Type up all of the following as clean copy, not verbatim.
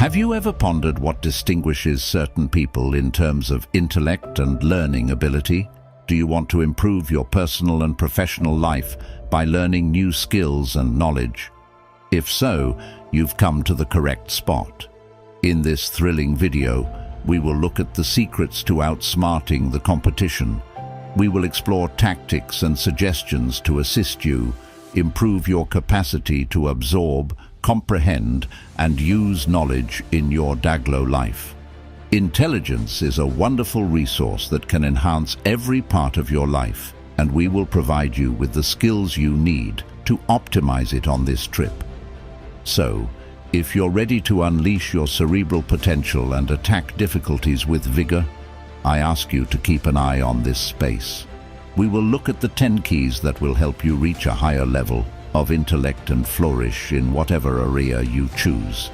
Have you ever pondered what distinguishes certain people in terms of intellect and learning ability? Do you want to improve your personal and professional life by learning new skills and knowledge? If so, you've come to the correct spot. In this thrilling video, we will look at the secrets to outsmarting the competition. We will explore tactics and suggestions to assist you improve your capacity to absorb, comprehend, and use knowledge in your Daglo life. Intelligence is a wonderful resource that can enhance every part of your life, and we will provide you with the skills you need to optimize it on this trip. So, if you're ready to unleash your cerebral potential and attack difficulties with vigor, I ask you to keep an eye on this space. We will look at the 10 keys that will help you reach a higher level of intellect and flourish in whatever area you choose.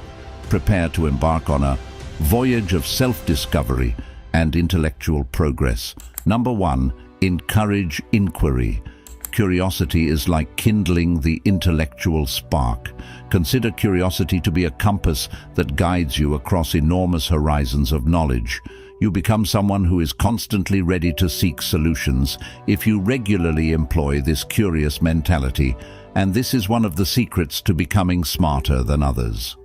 Prepare to embark on a voyage of self-discovery and intellectual progress. Number 1, encourage inquiry. Curiosity is like kindling the intellectual spark. Consider curiosity to be a compass that guides you across enormous horizons of knowledge. You become someone who is constantly ready to seek solutions if you regularly employ this curious mentality, and this is one of the secrets to becoming smarter than others.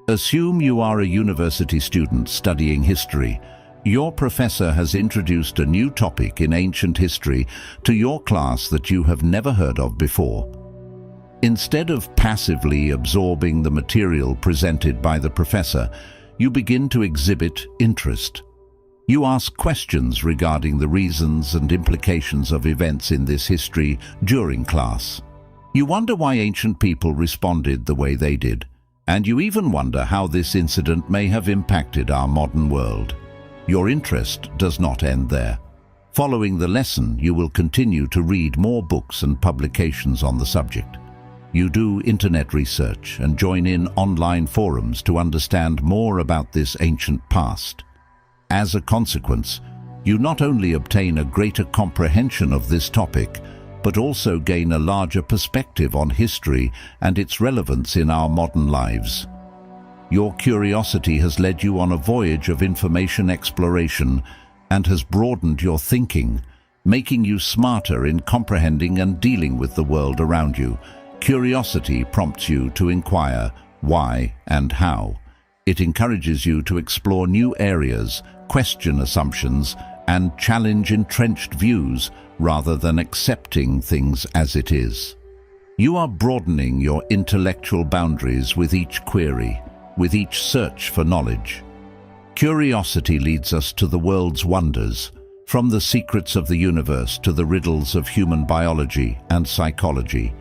Assume you are a university student studying history. Your professor has introduced a new topic in ancient history to your class that you have never heard of before. Instead of passively absorbing the material presented by the professor, you begin to exhibit interest. You ask questions regarding the reasons and implications of events in this history during class. You wonder why ancient people responded the way they did, and you even wonder how this incident may have impacted our modern world. Your interest does not end there. Following the lesson, you will continue to read more books and publications on the subject. You do internet research and join in online forums to understand more about this ancient past. As a consequence, you not only obtain a greater comprehension of this topic, but also gain a larger perspective on history and its relevance in our modern lives. Your curiosity has led you on a voyage of information exploration and has broadened your thinking, making you smarter in comprehending and dealing with the world around you. Curiosity prompts you to inquire why and how. It encourages you to explore new areas, question assumptions, and challenge entrenched views rather than accepting things as it is. You are broadening your intellectual boundaries with each query, with each search for knowledge. Curiosity leads us to the world's wonders, from the secrets of the universe to the riddles of human biology and psychology.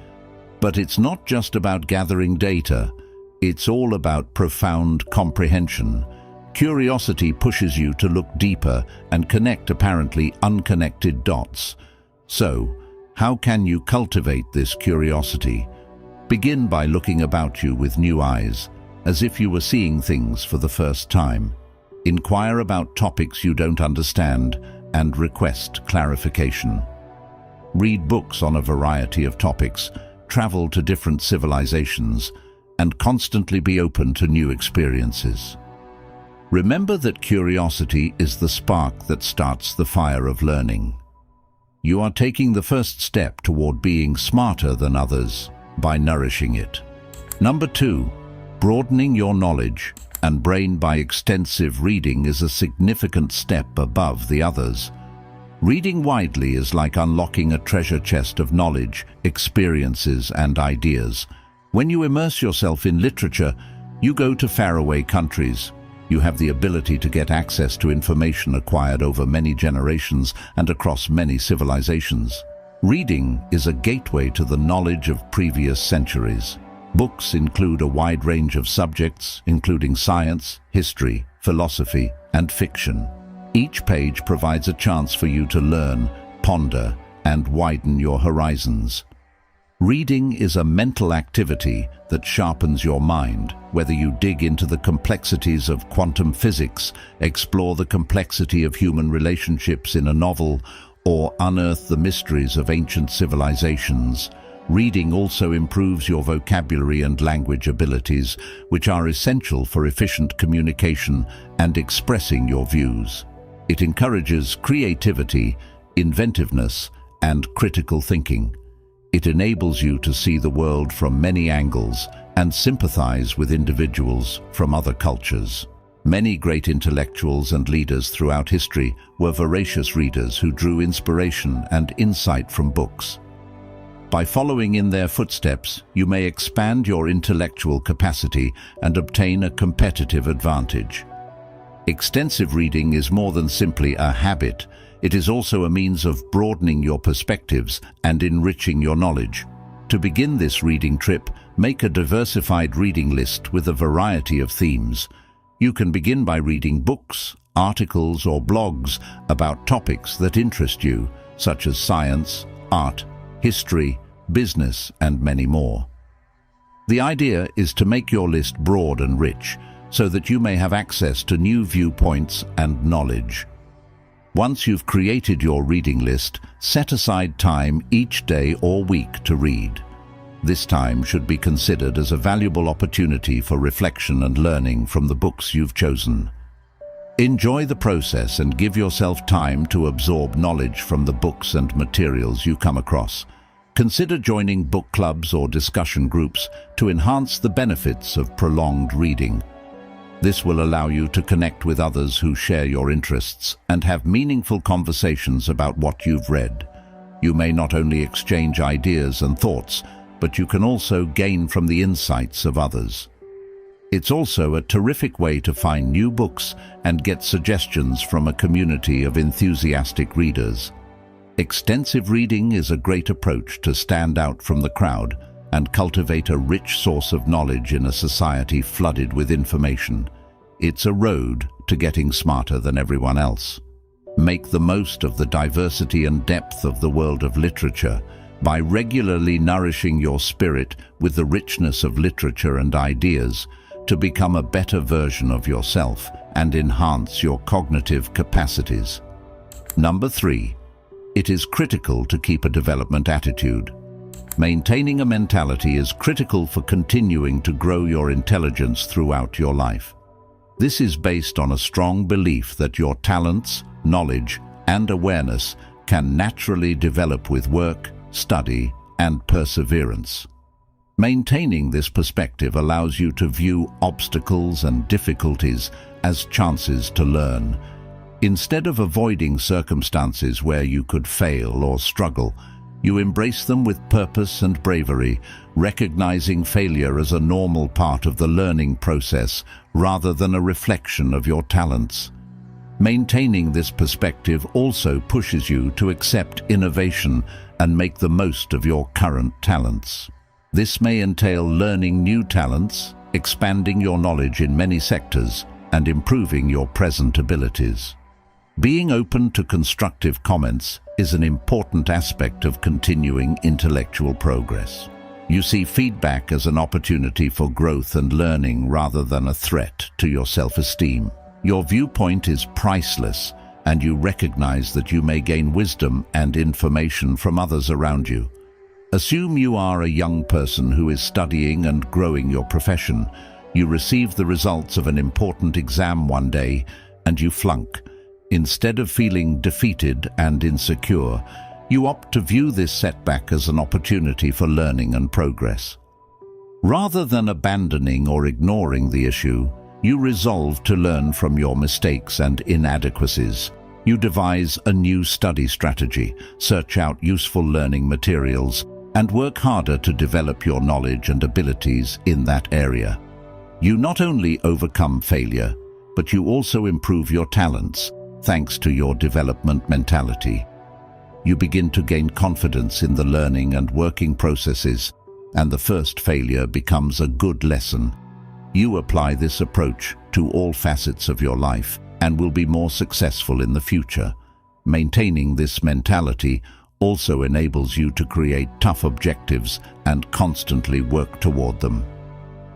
But it's not just about gathering data. It's all about profound comprehension. Curiosity pushes you to look deeper and connect apparently unconnected dots. So, how can you cultivate this curiosity? Begin by looking about you with new eyes, as if you were seeing things for the first time. Inquire about topics you don't understand and request clarification. Read books on a variety of topics, travel to different civilizations, and constantly be open to new experiences. Remember that curiosity is the spark that starts the fire of learning. You are taking the first step toward being smarter than others by nourishing it. Number 2, broadening your knowledge and brain by extensive reading is a significant step above the others. Reading widely is like unlocking a treasure chest of knowledge, experiences, and ideas. When you immerse yourself in literature, you go to faraway countries. You have the ability to get access to information acquired over many generations and across many civilizations. Reading is a gateway to the knowledge of previous centuries. Books include a wide range of subjects, including science, history, philosophy, and fiction. Each page provides a chance for you to learn, ponder, and widen your horizons. Reading is a mental activity that sharpens your mind, whether you dig into the complexities of quantum physics, explore the complexity of human relationships in a novel, or unearth the mysteries of ancient civilizations. Reading also improves your vocabulary and language abilities, which are essential for efficient communication and expressing your views. It encourages creativity, inventiveness, and critical thinking. It enables you to see the world from many angles and sympathize with individuals from other cultures. Many great intellectuals and leaders throughout history were voracious readers who drew inspiration and insight from books. By following in their footsteps, you may expand your intellectual capacity and obtain a competitive advantage. Extensive reading is more than simply a habit. It is also a means of broadening your perspectives and enriching your knowledge. To begin this reading trip, make a diversified reading list with a variety of themes. You can begin by reading books, articles, or blogs about topics that interest you, such as science, art, history, business, and many more. The idea is to make your list broad and rich, so that you may have access to new viewpoints and knowledge. Once you've created your reading list, set aside time each day or week to read. This time should be considered as a valuable opportunity for reflection and learning from the books you've chosen. Enjoy the process and give yourself time to absorb knowledge from the books and materials you come across. Consider joining book clubs or discussion groups to enhance the benefits of prolonged reading. This will allow you to connect with others who share your interests and have meaningful conversations about what you've read. You may not only exchange ideas and thoughts, but you can also gain from the insights of others. It's also a terrific way to find new books and get suggestions from a community of enthusiastic readers. Extensive reading is a great approach to stand out from the crowd and cultivate a rich source of knowledge in a society flooded with information. It's a road to getting smarter than everyone else. Make the most of the diversity and depth of the world of literature by regularly nourishing your spirit with the richness of literature and ideas to become a better version of yourself and enhance your cognitive capacities. Number 3. It is critical to keep a development attitude. Maintaining a mentality is critical for continuing to grow your intelligence throughout your life. This is based on a strong belief that your talents, knowledge, and awareness can naturally develop with work, study, and perseverance. Maintaining this perspective allows you to view obstacles and difficulties as chances to learn. Instead of avoiding circumstances where you could fail or struggle, you embrace them with purpose and bravery, recognizing failure as a normal part of the learning process rather than a reflection of your talents. Maintaining this perspective also pushes you to accept innovation and make the most of your current talents. This may entail learning new talents, expanding your knowledge in many sectors, and improving your present abilities. Being open to constructive comments is an important aspect of continuing intellectual progress. You see feedback as an opportunity for growth and learning rather than a threat to your self-esteem. Your viewpoint is priceless, and you recognize that you may gain wisdom and information from others around you. Assume you are a young person who is studying and growing your profession. You receive the results of an important exam one day, and you flunk. Instead of feeling defeated and insecure, you opt to view this setback as an opportunity for learning and progress. Rather than abandoning or ignoring the issue, you resolve to learn from your mistakes and inadequacies. You devise a new study strategy, search out useful learning materials, and work harder to develop your knowledge and abilities in that area. You not only overcome failure, but you also improve your talents, thanks to your development mentality. You begin to gain confidence in the learning and working processes, and the first failure becomes a good lesson. You apply this approach to all facets of your life and will be more successful in the future. Maintaining this mentality also enables you to create tough objectives and constantly work toward them.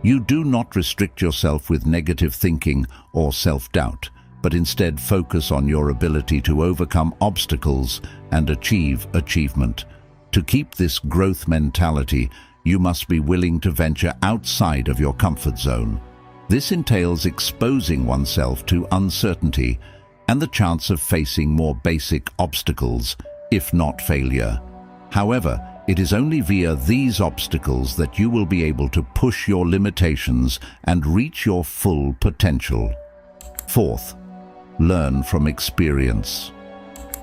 You do not restrict yourself with negative thinking or self-doubt, but instead focus on your ability to overcome obstacles and achieve achievement. To keep this growth mentality, you must be willing to venture outside of your comfort zone. This entails exposing oneself to uncertainty and the chance of facing more basic obstacles, if not failure. However, it is only via these obstacles that you will be able to push your limitations and reach your full potential. Fourth, learn from experience.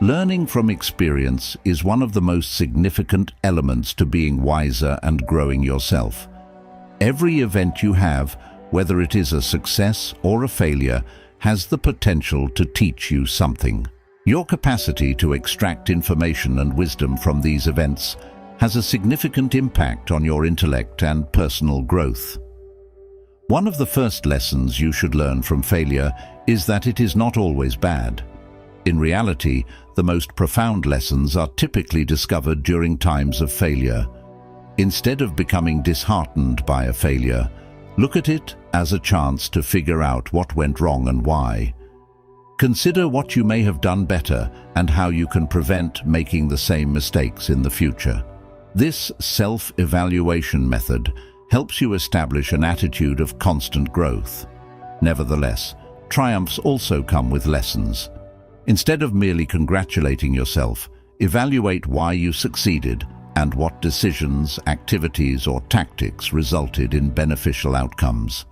Learning from experience is one of the most significant elements to being wiser and growing yourself. Every event you have, whether it is a success or a failure, has the potential to teach you something. Your capacity to extract information and wisdom from these events has a significant impact on your intellect and personal growth. One of the first lessons you should learn from failure is that it is not always bad. In reality, the most profound lessons are typically discovered during times of failure. Instead of becoming disheartened by a failure, look at it as a chance to figure out what went wrong and why. Consider what you may have done better and how you can prevent making the same mistakes in the future. This self-evaluation method helps you establish an attitude of constant growth. Nevertheless, triumphs also come with lessons. Instead of merely congratulating yourself, evaluate why you succeeded and what decisions, activities, or tactics resulted in beneficial outcomes.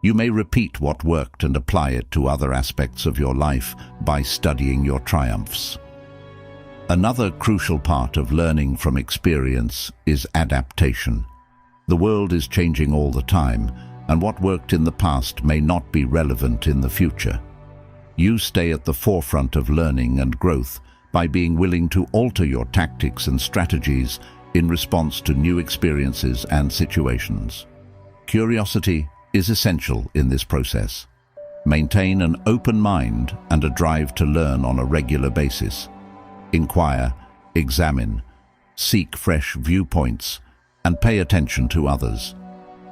You may repeat what worked and apply it to other aspects of your life by studying your triumphs. Another crucial part of learning from experience is adaptation. The world is changing all the time, and what worked in the past may not be relevant in the future. You stay at the forefront of learning and growth by being willing to alter your tactics and strategies in response to new experiences and situations. Curiosity is essential in this process. Maintain an open mind and a drive to learn on a regular basis. Inquire, examine, seek fresh viewpoints, and pay attention to others.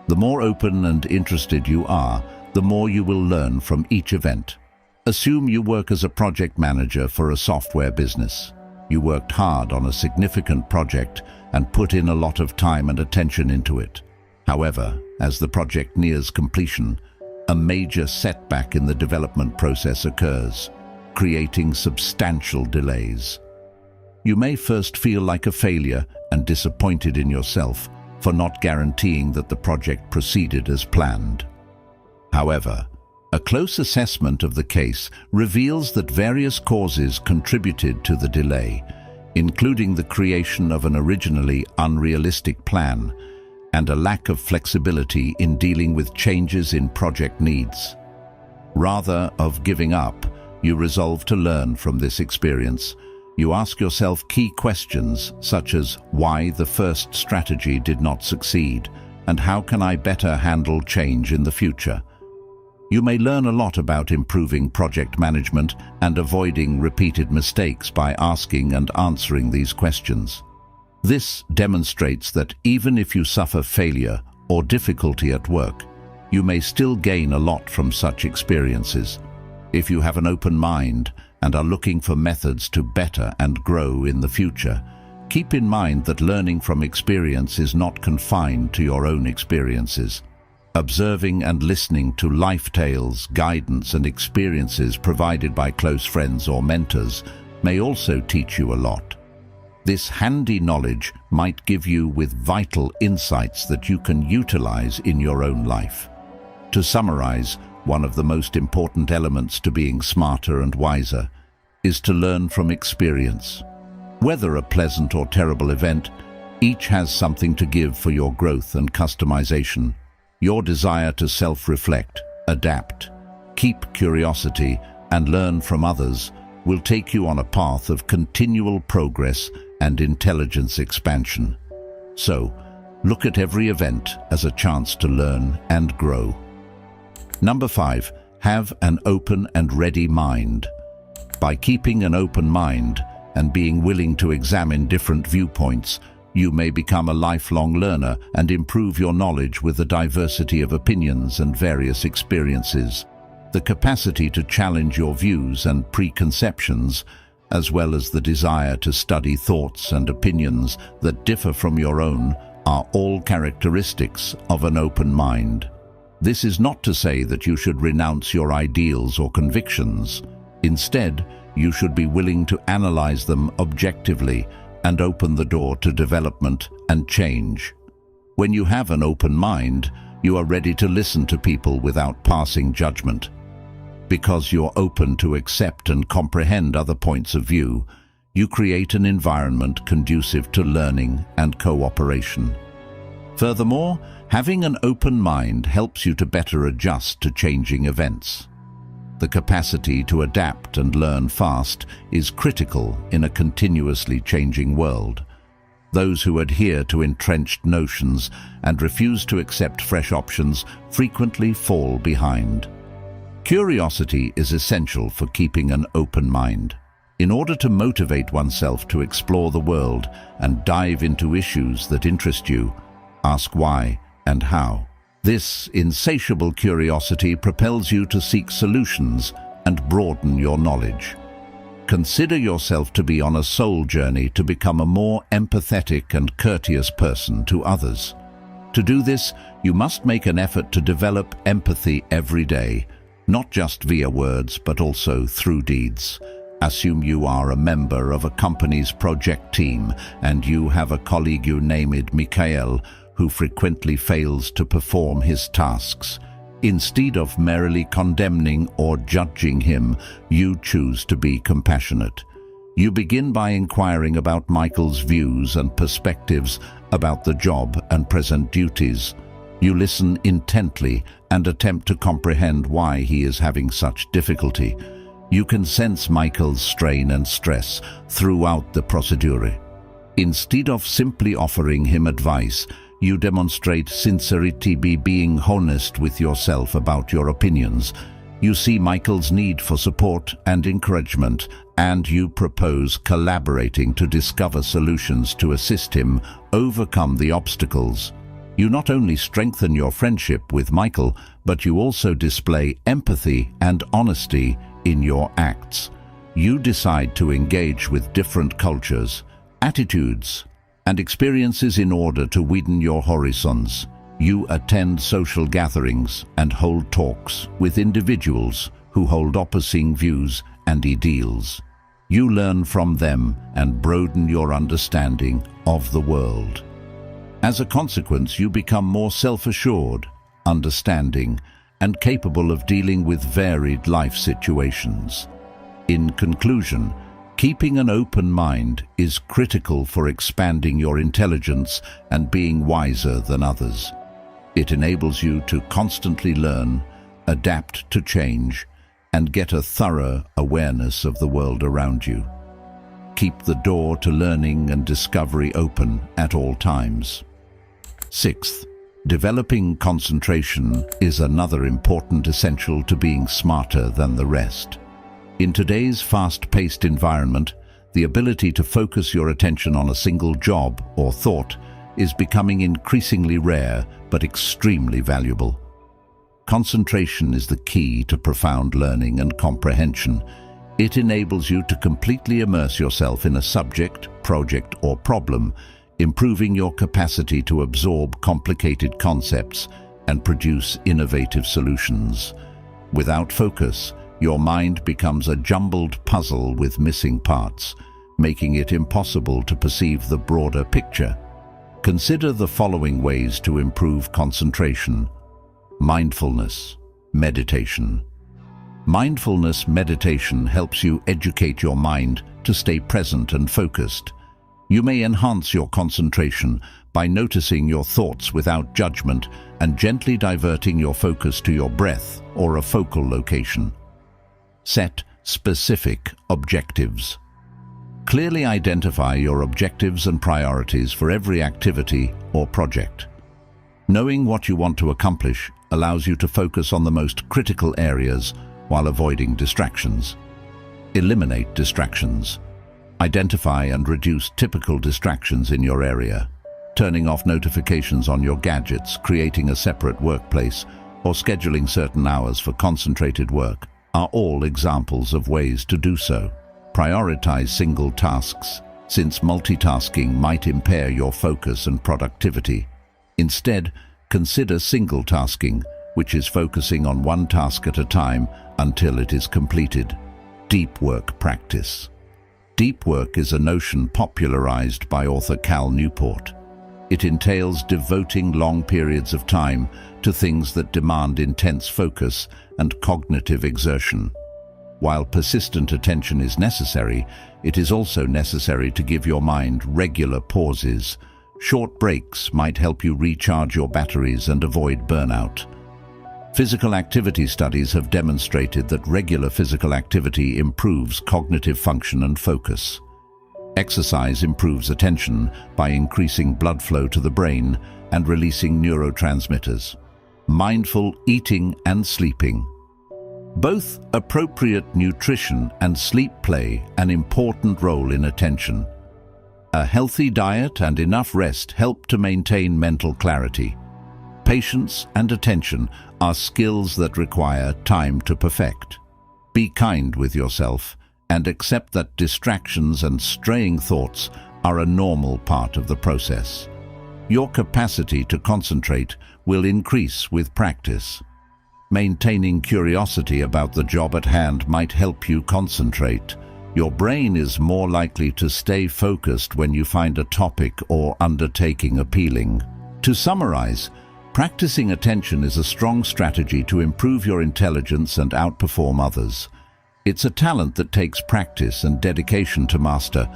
The more open and interested you are, the more you will learn from each event. Assume you work as a project manager for a software business. You worked hard on a significant project and put in a lot of time and attention into it. However, as the project nears completion, a major setback in the development process occurs, creating substantial delays. You may first feel like a failure and disappointed in yourself for not guaranteeing that the project proceeded as planned. However, a close assessment of the case reveals that various causes contributed to the delay, including the creation of an originally unrealistic plan and a lack of flexibility in dealing with changes in project needs. Rather than giving up, you resolve to learn from this experience. You ask yourself key questions such as why the first strategy did not succeed and how can I better handle change in the future. You may learn a lot about improving project management and avoiding repeated mistakes by asking and answering these questions. This demonstrates that even if you suffer failure or difficulty at work, you may still gain a lot from such experiences. If you have an open mind and are looking for methods to better and grow in the future, keep in mind that learning from experience is not confined to your own experiences. Observing and listening to life tales, guidance, and experiences provided by close friends or mentors may also teach you a lot. This handy knowledge might give you with vital insights that you can utilize in your own life. To summarize, one of the most important elements to being smarter and wiser is to learn from experience. Whether a pleasant or terrible event, each has something to give for your growth and customization. Your desire to self-reflect, adapt, keep curiosity, and learn from others will take you on a path of continual progress and intelligence expansion. So, look at every event as a chance to learn and grow. Number 5, have an open and ready mind. By keeping an open mind and being willing to examine different viewpoints, you may become a lifelong learner and improve your knowledge with a diversity of opinions and various experiences. The capacity to challenge your views and preconceptions as well as the desire to study thoughts and opinions that differ from your own, are all characteristics of an open mind. This is not to say that you should renounce your ideals or convictions. Instead, you should be willing to analyze them objectively and open the door to development and change. When you have an open mind, you are ready to listen to people without passing judgment. Because you're open to accept and comprehend other points of view, you create an environment conducive to learning and cooperation. Furthermore, having an open mind helps you to better adjust to changing events. The capacity to adapt and learn fast is critical in a continuously changing world. Those who adhere to entrenched notions and refuse to accept fresh options frequently fall behind. Curiosity is essential for keeping an open mind. In order to motivate oneself to explore the world and dive into issues that interest you, ask why and how. This insatiable curiosity propels you to seek solutions and broaden your knowledge. Consider yourself to be on a soul journey to become a more empathetic and courteous person to others. To do this, you must make an effort to develop empathy every day, not just via words but also through deeds. Assume you are a member of a company's project team and you have a colleague you named Mikhail who frequently fails to perform his tasks. Instead of merely condemning or judging him, you choose to be compassionate. You begin by inquiring about Michael's views and perspectives about the job and present duties. You listen intently and attempt to comprehend why he is having such difficulty. You can sense Michael's strain and stress throughout the procedure. Instead of simply offering him advice, you demonstrate sincerity by being honest with yourself about your opinions. You see Michael's need for support and encouragement, and you propose collaborating to discover solutions to assist him overcome the obstacles. You not only strengthen your friendship with Michael, but you also display empathy and honesty in your acts. You decide to engage with different cultures, attitudes, and experiences in order to widen your horizons. You attend social gatherings and hold talks with individuals who hold opposing views and ideals. You learn from them and broaden your understanding of the world. As a consequence, you become more self-assured, understanding, and capable of dealing with varied life situations. In conclusion, keeping an open mind is critical for expanding your intelligence and being wiser than others. It enables you to constantly learn, adapt to change, and get a thorough awareness of the world around you. Keep the door to learning and discovery open at all times. Sixth, developing concentration is another important essential to being smarter than the rest. In today's fast-paced environment, the ability to focus your attention on a single job or thought is becoming increasingly rare but extremely valuable. Concentration is the key to profound learning and comprehension. It enables you to completely immerse yourself in a subject, project, or problem, improving your capacity to absorb complicated concepts and produce innovative solutions. Without focus, your mind becomes a jumbled puzzle with missing parts, making it impossible to perceive the broader picture. Consider the following ways to improve concentration. Mindfulness, meditation. Mindfulness meditation helps you educate your mind to stay present and focused. You may enhance your concentration by noticing your thoughts without judgment and gently diverting your focus to your breath or a focal location. Set specific objectives. Clearly identify your objectives and priorities for every activity or project. Knowing what you want to accomplish allows you to focus on the most critical areas while avoiding distractions. Eliminate distractions. Identify and reduce typical distractions in your area. Turning off notifications on your gadgets, creating a separate workplace, or scheduling certain hours for concentrated work are all examples of ways to do so. prioritize single tasks, since multitasking might impair your focus and productivity. Instead, consider single tasking, which is focusing on one task at a time until it is completed. Deep work practice. Deep work is a notion popularized by author Cal Newport. It entails devoting long periods of time to things that demand intense focus and cognitive exertion. While persistent attention is necessary, it is also necessary to give your mind regular pauses. Short breaks might help you recharge your batteries and avoid burnout. Physical activity studies have demonstrated that regular physical activity improves cognitive function and focus. Exercise improves attention by increasing blood flow to the brain and releasing neurotransmitters. Mindful eating and sleeping. Both appropriate nutrition and sleep play an important role in attention. A healthy diet and enough rest help to maintain mental clarity. Patience and attention are skills that require time to perfect. Be kind with yourself and accept that distractions and straying thoughts are a normal part of the process. Your capacity to concentrate will increase with practice. Maintaining curiosity about the job at hand might help you concentrate. Your brain is more likely to stay focused when you find a topic or undertaking appealing. To summarize, practicing attention is a strong strategy to improve your intelligence and outperform others. It's a talent that takes practice and dedication to master,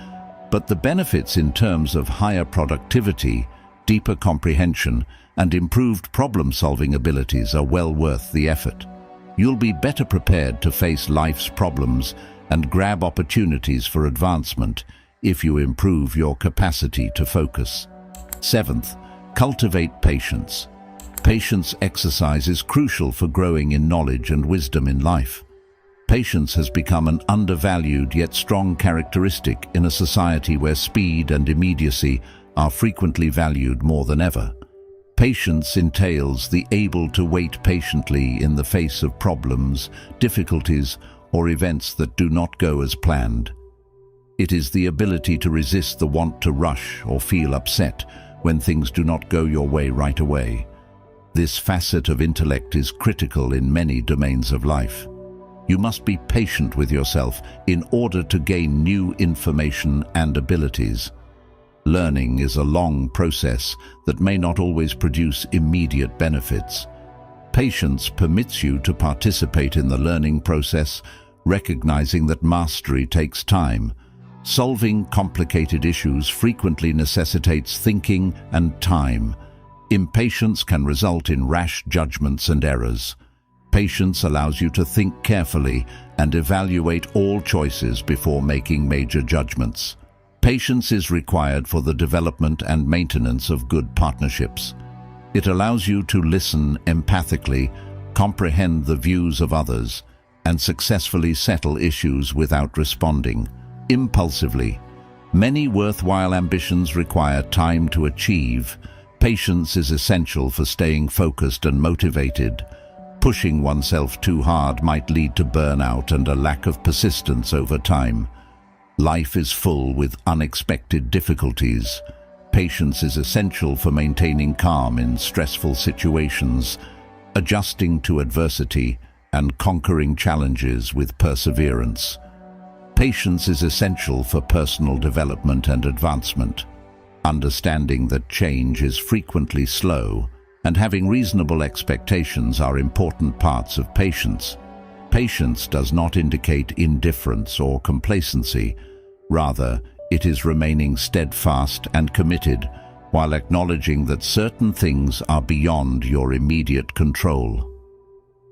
but the benefits in terms of higher productivity, deeper comprehension, and improved problem-solving abilities are well worth the effort. You'll be better prepared to face life's problems and grab opportunities for advancement if you improve your capacity to focus. Seventh, cultivate patience. Patience exercise is crucial for growing in knowledge and wisdom in life. Patience has become an undervalued yet strong characteristic in a society where speed and immediacy are frequently valued more than ever. Patience entails the able to wait patiently in the face of problems, difficulties, or events that do not go as planned. It is the ability to resist the want to rush or feel upset when things do not go your way right away. This facet of intellect is critical in many domains of life. You must be patient with yourself in order to gain new information and abilities. Learning is a long process that may not always produce immediate benefits. Patience permits you to participate in the learning process, recognizing that mastery takes time. Solving complicated issues frequently necessitates thinking and time. Impatience can result in rash judgments and errors. Patience allows you to think carefully and evaluate all choices before making major judgments. Patience is required for the development and maintenance of good partnerships. It allows you to listen empathically, comprehend the views of others, and successfully settle issues without responding impulsively. Many worthwhile ambitions require time to achieve. Patience is essential for staying focused and motivated. Pushing oneself too hard might lead to burnout and a lack of persistence over time. Life is full with unexpected difficulties. Patience is essential for maintaining calm in stressful situations, adjusting to adversity, and conquering challenges with perseverance. Patience is essential for personal development and advancement. Understanding that change is frequently slow and having reasonable expectations are important parts of patience. Patience does not indicate indifference or complacency. Rather, it is remaining steadfast and committed while acknowledging that certain things are beyond your immediate control.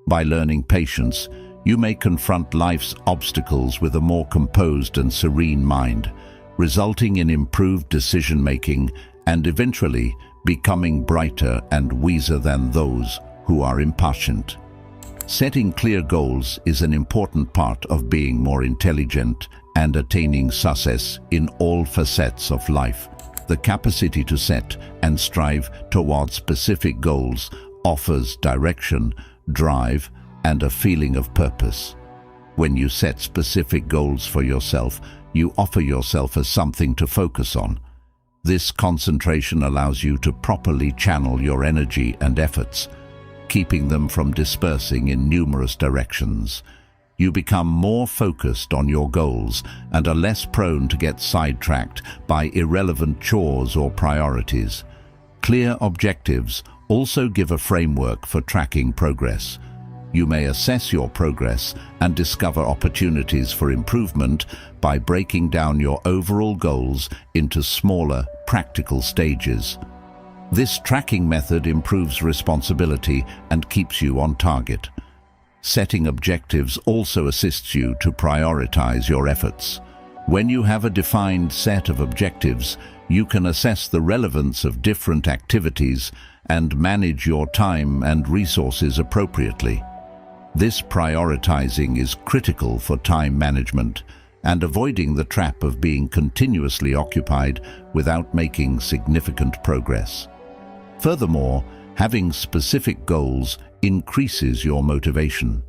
By learning patience, you may confront life's obstacles with a more composed and serene mind, resulting in improved decision-making and eventually becoming brighter and wiser than those who are impatient. Setting clear goals is an important part of being more intelligent and attaining success in all facets of life. The capacity to set and strive towards specific goals offers direction, drive, and a feeling of purpose. When you set specific goals for yourself, you offer yourself as something to focus on. This concentration allows you to properly channel your energy and efforts, keeping them from dispersing in numerous directions. You become more focused on your goals and are less prone to get sidetracked by irrelevant chores or priorities. Clear objectives also give a framework for tracking progress. You may assess your progress and discover opportunities for improvement by breaking down your overall goals into smaller, practical stages. This tracking method improves responsibility and keeps you on target. Setting objectives also assists you to prioritize your efforts. When you have a defined set of objectives, you can assess the relevance of different activities and manage your time and resources appropriately. This prioritizing is critical for time management and avoiding the trap of being continuously occupied without making significant progress. Furthermore, having specific goals increases your motivation.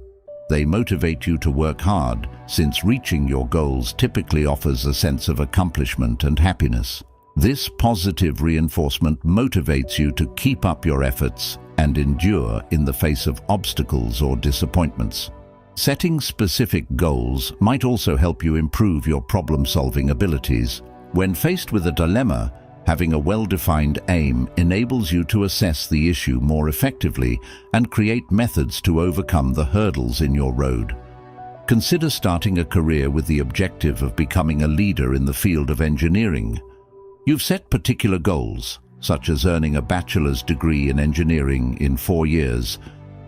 They motivate you to work hard, since reaching your goals typically offers a sense of accomplishment and happiness. This positive reinforcement motivates you to keep up your efforts and endure in the face of obstacles or disappointments. Setting specific goals might also help you improve your problem-solving abilities. When faced with a dilemma, having a well-defined aim enables you to assess the issue more effectively and create methods to overcome the hurdles in your road. Consider starting a career with the objective of becoming a leader in the field of engineering. You've set particular goals, such as earning a bachelor's degree in engineering in 4 years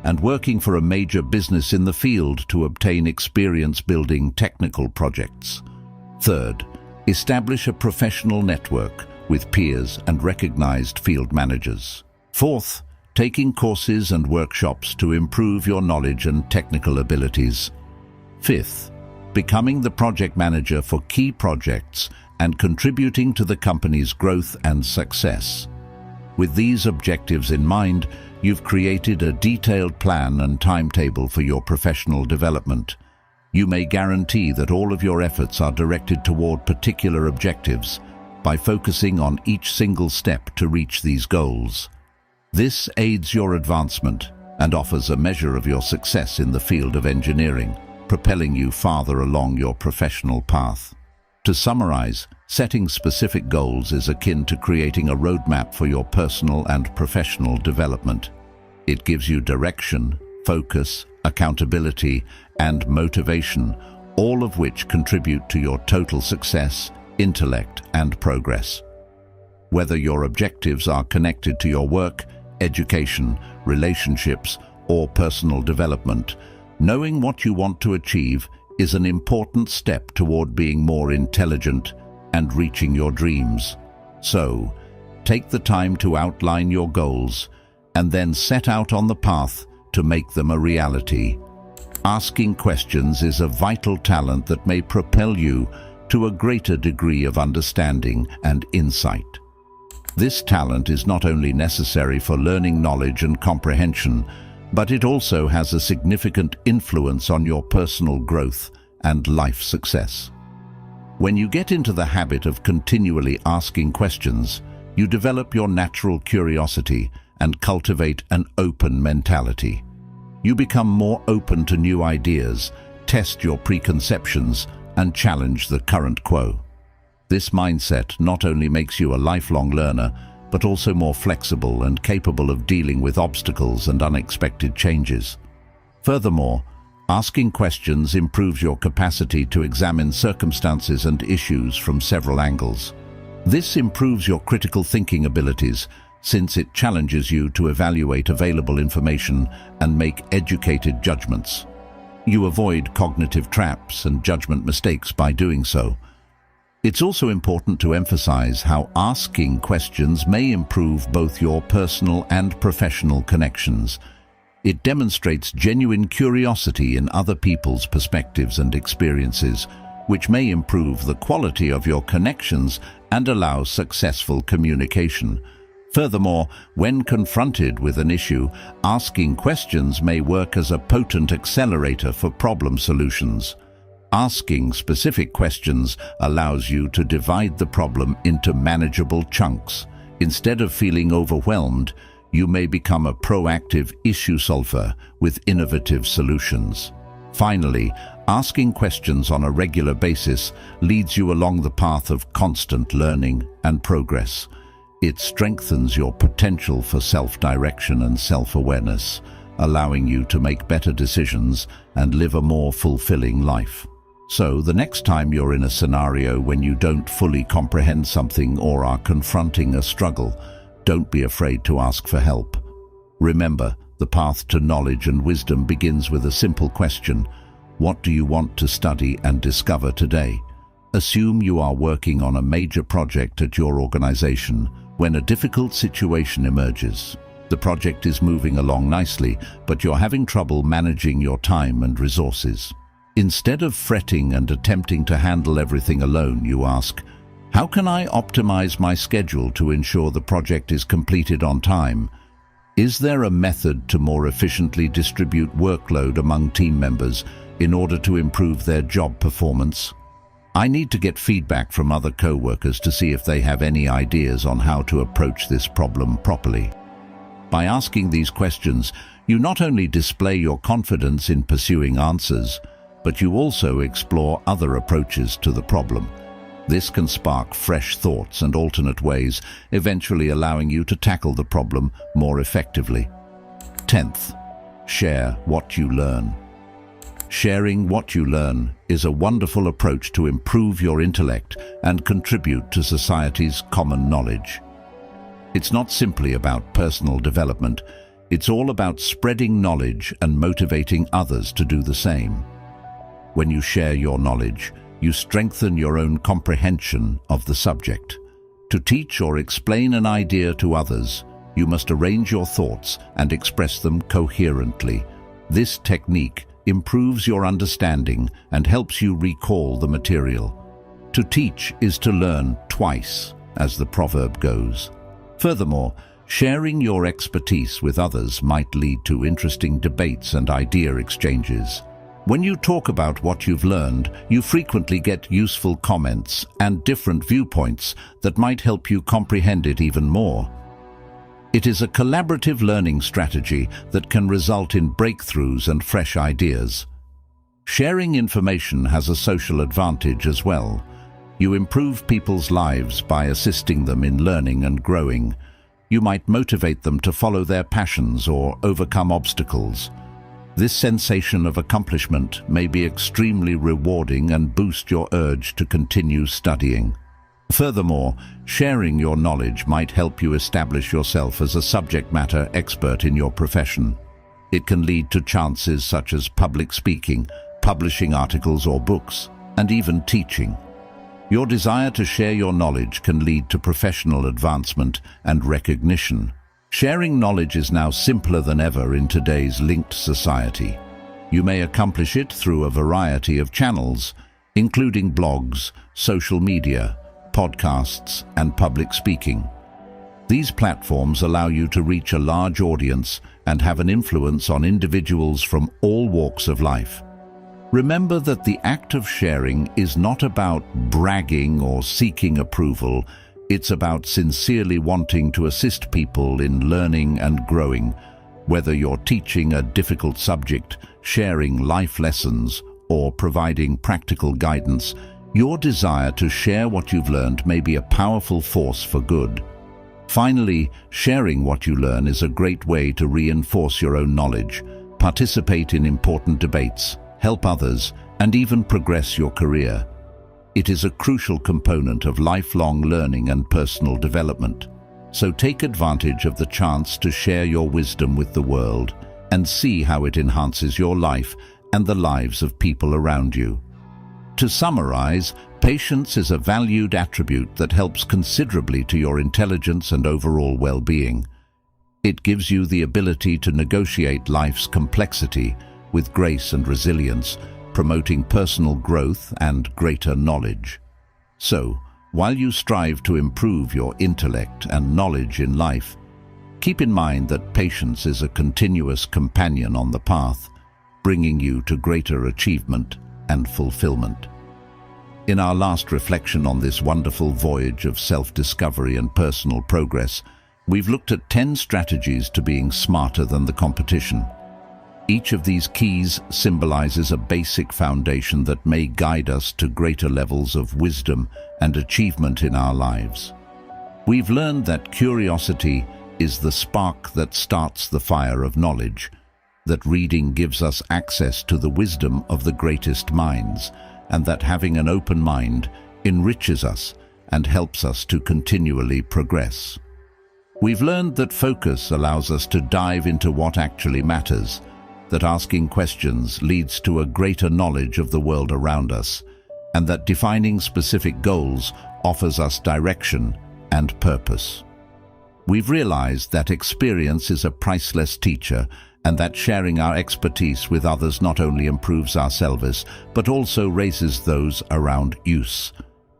and working for a major business in the field to obtain experience building technical projects. Third, establish a professional network with peers and recognized field managers. Fourth, taking courses and workshops to improve your knowledge and technical abilities. Fifth, becoming the project manager for key projects and contributing to the company's growth and success. With these objectives in mind, you've created a detailed plan and timetable for your professional development. You may guarantee that all of your efforts are directed toward particular objectives by focusing on each single step to reach these goals. This aids your advancement and offers a measure of your success in the field of engineering, propelling you farther along your professional path. To summarize, setting specific goals is akin to creating a roadmap for your personal and professional development. It gives you direction, focus, accountability, and motivation, all of which contribute to your total success, intellect, and progress. Whether your objectives are connected to your work, education, relationships, or personal development, knowing what you want to achieve is an important step toward being more intelligent and reaching your dreams. So, take the time to outline your goals and then set out on the path to make them a reality. Asking questions is a vital talent that may propel you to a greater degree of understanding and insight. This talent is not only necessary for learning knowledge and comprehension, but it also has a significant influence on your personal growth and life success. When you get into the habit of continually asking questions, you develop your natural curiosity and cultivate an open mentality. You become more open to new ideas, test your preconceptions, and challenge the current quo. This mindset not only makes you a lifelong learner, but also more flexible and capable of dealing with obstacles and unexpected changes. Furthermore, asking questions improves your capacity to examine circumstances and issues from several angles. This improves your critical thinking abilities, since it challenges you to evaluate available information and make educated judgments. You avoid cognitive traps and judgment mistakes by doing so. It's also important to emphasize how asking questions may improve both your personal and professional connections. It demonstrates genuine curiosity in other people's perspectives and experiences, which may improve the quality of your connections and allow successful communication. Furthermore, when confronted with an issue, asking questions may work as a potent accelerator for problem solutions. Asking specific questions allows you to divide the problem into manageable chunks. Instead of feeling overwhelmed, you may become a proactive issue solver with innovative solutions. Finally, asking questions on a regular basis leads you along the path of constant learning and progress. It strengthens your potential for self-direction and self-awareness, allowing you to make better decisions and live a more fulfilling life. So, the next time you're in a scenario when you don't fully comprehend something or are confronting a struggle, don't be afraid to ask for help. Remember, the path to knowledge and wisdom begins with a simple question: what do you want to study and discover today? Assume you are working on a major project at your organization when a difficult situation emerges. The project is moving along nicely, but you're having trouble managing your time and resources. Instead of fretting and attempting to handle everything alone, you ask, how can I optimize my schedule to ensure the project is completed on time? Is there a method to more efficiently distribute workload among team members in order to improve their job performance? I need to get feedback from other co-workers to see if they have any ideas on how to approach this problem properly. By asking these questions, you not only display your confidence in pursuing answers, but you also explore other approaches to the problem. This can spark fresh thoughts and alternate ways, eventually allowing you to tackle the problem more effectively. 10th, share what you learn. Sharing what you learn is a wonderful approach to improve your intellect and contribute to society's common knowledge. It's not simply about personal development, it's all about spreading knowledge and motivating others to do the same. When you share your knowledge, you strengthen your own comprehension of the subject. To teach or explain an idea to others, you must arrange your thoughts and express them coherently. This technique improves your understanding and helps you recall the material. To teach is to learn twice, as the proverb goes. Furthermore, sharing your expertise with others might lead to interesting debates and idea exchanges. When you talk about what you've learned, you frequently get useful comments and different viewpoints that might help you comprehend it even more. It is a collaborative learning strategy that can result in breakthroughs and fresh ideas. Sharing information has a social advantage as well. You improve people's lives by assisting them in learning and growing. You might motivate them to follow their passions or overcome obstacles. This sensation of accomplishment may be extremely rewarding and boost your urge to continue studying. Furthermore, sharing your knowledge might help you establish yourself as a subject matter expert in your profession. It can lead to chances such as public speaking, publishing articles or books, and even teaching. Your desire to share your knowledge can lead to professional advancement and recognition. Sharing knowledge is now simpler than ever in today's linked society. You may accomplish it through a variety of channels, including blogs, social media, podcasts, and public speaking. These platforms allow you to reach a large audience and have an influence on individuals from all walks of life. Remember that the act of sharing is not about bragging or seeking approval. It's about sincerely wanting to assist people in learning and growing. Whether you're teaching a difficult subject, sharing life lessons, or providing practical guidance, your desire to share what you've learned may be a powerful force for good. Finally, sharing what you learn is a great way to reinforce your own knowledge, participate in important debates, help others, and even progress your career. It is a crucial component of lifelong learning and personal development. So take advantage of the chance to share your wisdom with the world and see how it enhances your life and the lives of people around you. To summarize, patience is a valued attribute that helps considerably to your intelligence and overall well-being. It gives you the ability to negotiate life's complexity with grace and resilience, promoting personal growth and greater knowledge. So, While you strive to improve your intellect and knowledge in life, keep in mind that patience is a continuous companion on the path, bringing you to greater achievement and fulfillment. In our last reflection on this wonderful voyage of self-discovery and personal progress, we've looked at 10 strategies to being smarter than the competition. Each of these keys symbolizes a basic foundation that may guide us to greater levels of wisdom and achievement in our lives. We've learned that curiosity is the spark that starts the fire of knowledge, that reading gives us access to the wisdom of the greatest minds, and that having an open mind enriches us and helps us to continually progress. We've learned that focus allows us to dive into what actually matters, that asking questions leads to a greater knowledge of the world around us, and that defining specific goals offers us direction and purpose. We've realized that experience is a priceless teacher, and that sharing our expertise with others not only improves our service, but also raises those around us.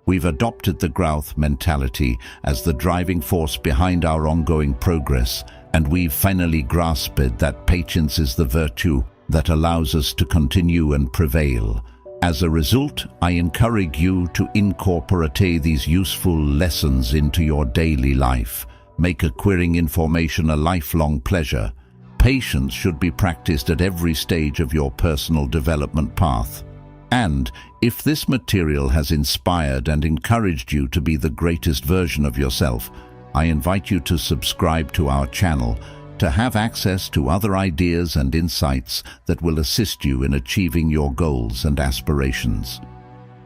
We've adopted the growth mentality as the driving force behind our ongoing progress, and we've finally grasped that patience is the virtue that allows us to continue and prevail. As a result, I encourage you to incorporate these useful lessons into your daily life. Make acquiring information a lifelong pleasure. Patience should be practiced at every stage of your personal development path. And if this material has inspired and encouraged you to be the greatest version of yourself, I invite you to subscribe to our channel to have access to other ideas and insights that will assist you in achieving your goals and aspirations.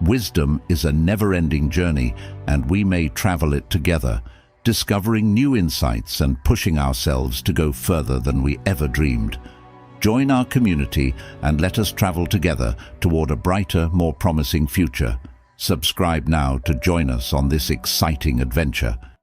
Wisdom is a never-ending journey, and we may travel it together, discovering new insights and pushing ourselves to go further than we ever dreamed. Join our community and let us travel together toward a brighter, more promising future. Subscribe now to join us on this exciting adventure.